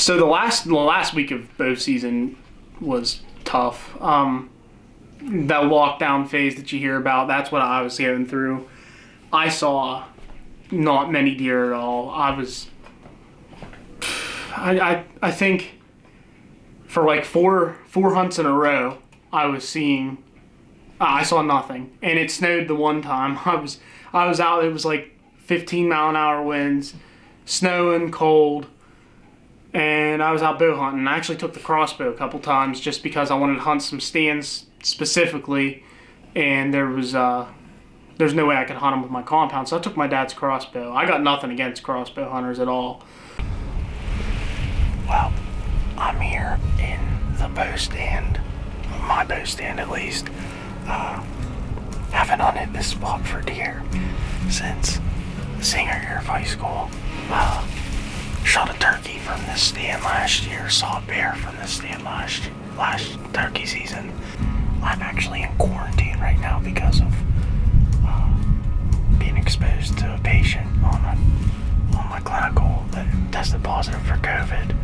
So the last week of bow season was tough. That lockdown phase that you hear about, that's what I was going through. I saw not many deer at all. I think for like four hunts in a row, I saw nothing. And it snowed the one time. I was out, it was like 15-mile-an-hour winds, snowing, cold, and I was out bow hunting. I actually took the crossbow a couple times just because I wanted to hunt some stands specifically, and there's no way I could hunt them with my compound, so I took my dad's crossbow. I got nothing against crossbow hunters at all. Well, I'm here in the bow stand, my bow stand at least. Haven't hunted this spot for deer since senior year of high school. Shot a turkey from this stand last year, saw a bear from this stand last turkey season. I'm actually in quarantine right now because of being exposed to a patient on my clinical that tested positive for COVID.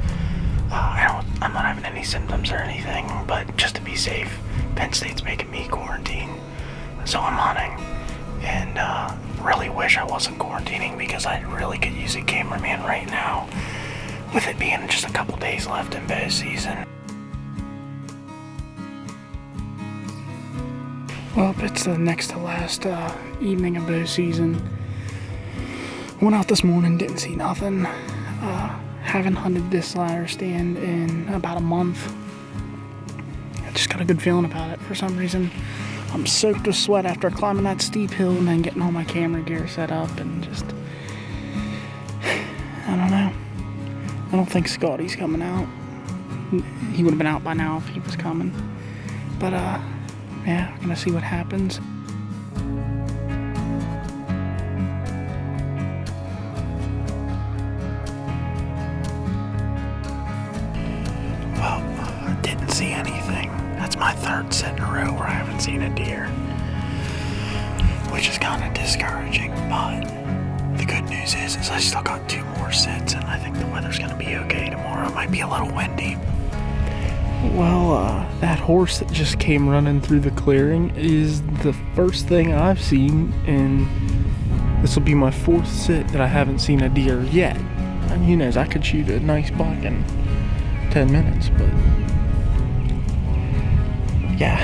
I'm not having any symptoms or anything, but just to be safe, Penn State's making me quarantine, so I'm hunting. And really wish I wasn't quarantining because I really could use a cameraman right now, with it being just a couple days left in bow season. Well, it's the next to last evening of bow season. Went out this morning, didn't see nothing. Haven't hunted this ladder stand in about a month. I just got a good feeling about it for some reason. I'm soaked with sweat after climbing that steep hill and then getting all my camera gear set up and just... I don't know. I don't think Scotty's coming out. He would have been out by now if he was coming. But, yeah, we're gonna see what happens. Well, I didn't see anything. That's my third sit in a row where I haven't seen a deer, which is kind of discouraging, but the good news is I still got 2 more sits, and I think the weather's gonna be okay tomorrow. It might be a little windy. Well, that horse that just came running through the clearing is the first thing I've seen, and this will be my 4th sit that I haven't seen a deer yet. I mean, who knows, I could shoot a nice buck in 10 minutes, but yeah,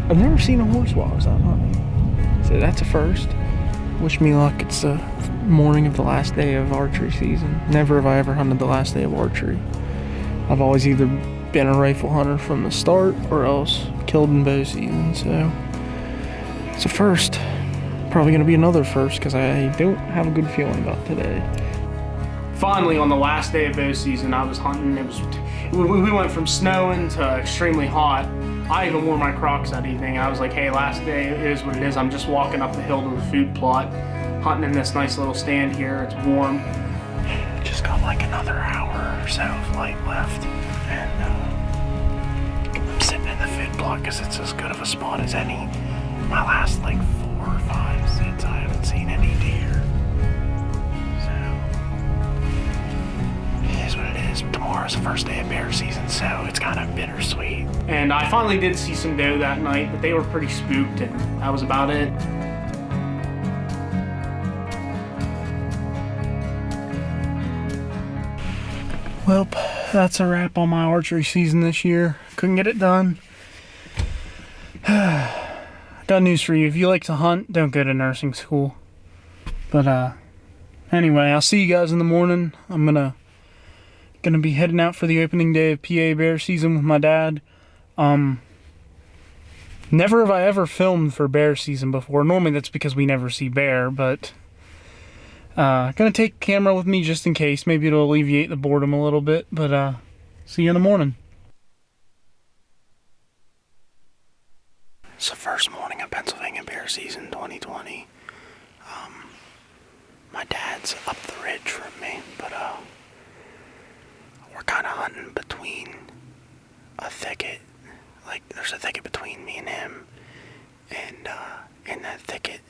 I've never seen a horse while I was out hunting, so that's a first. Wish me luck. It's the morning of the last day of archery season. Never have I ever hunted the last day of archery. I've always either been a rifle hunter from the start or else killed in bow season, so it's a first. Probably gonna be another first because I don't have a good feeling about today. Finally, on the last day of bow season, I was hunting. We went from snowing to extremely hot. I even wore my Crocs that evening. I was like, hey, last day, it is what it is. I'm just walking up the hill to the food plot, hunting in this nice little stand here. It's warm. Just got like another hour or so of light left, and I'm sitting in the food plot because it's as good of a spot as any. My last like 4 or 5 sits, I haven't seen any deer. It is what it is. Tomorrow's the first day of bear season, so it's kind of bittersweet. And I finally did see some doe that night, but they were pretty spooked, and that was about it. Well, that's a wrap on my archery season this year. Couldn't get it done. Got news for you. If you like to hunt, don't go to nursing school. But anyway, I'll see you guys in the morning. I'm gonna be heading out for the opening day of PA bear season with my dad. Never have I ever filmed for bear season before. Normally that's because we never see bear, but gonna take a camera with me just in case. Maybe it'll alleviate the boredom a little bit, but see you in the morning. It's the first morning of Pennsylvania bear season 2020. My dad's up the ridge from me, but we're kind of hunting between a thicket. Like, there's a thicket between me and him, and in that thicket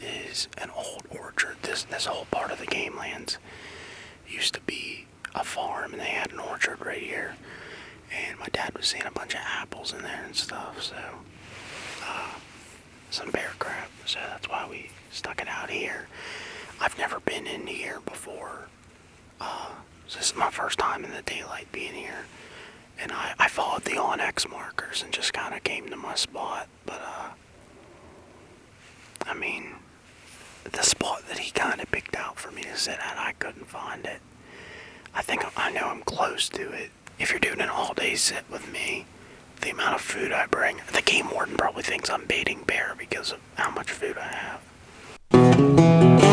is an old orchard. This whole part of the game lands used to be a farm, and they had an orchard right here. And my dad was seeing a bunch of apples in there and stuff, so some bear crap. So that's why we stuck it out here. I've never been in here before. So this is my first time in the daylight being here. And I followed the on-X markers and just kind of came to my spot. But, I mean, the spot that he kind of picked out for me to sit at, I couldn't find it. I know I'm close to it. If you're doing an all-day sit with me, the amount of food I bring, the game warden probably thinks I'm baiting bear because of how much food I have.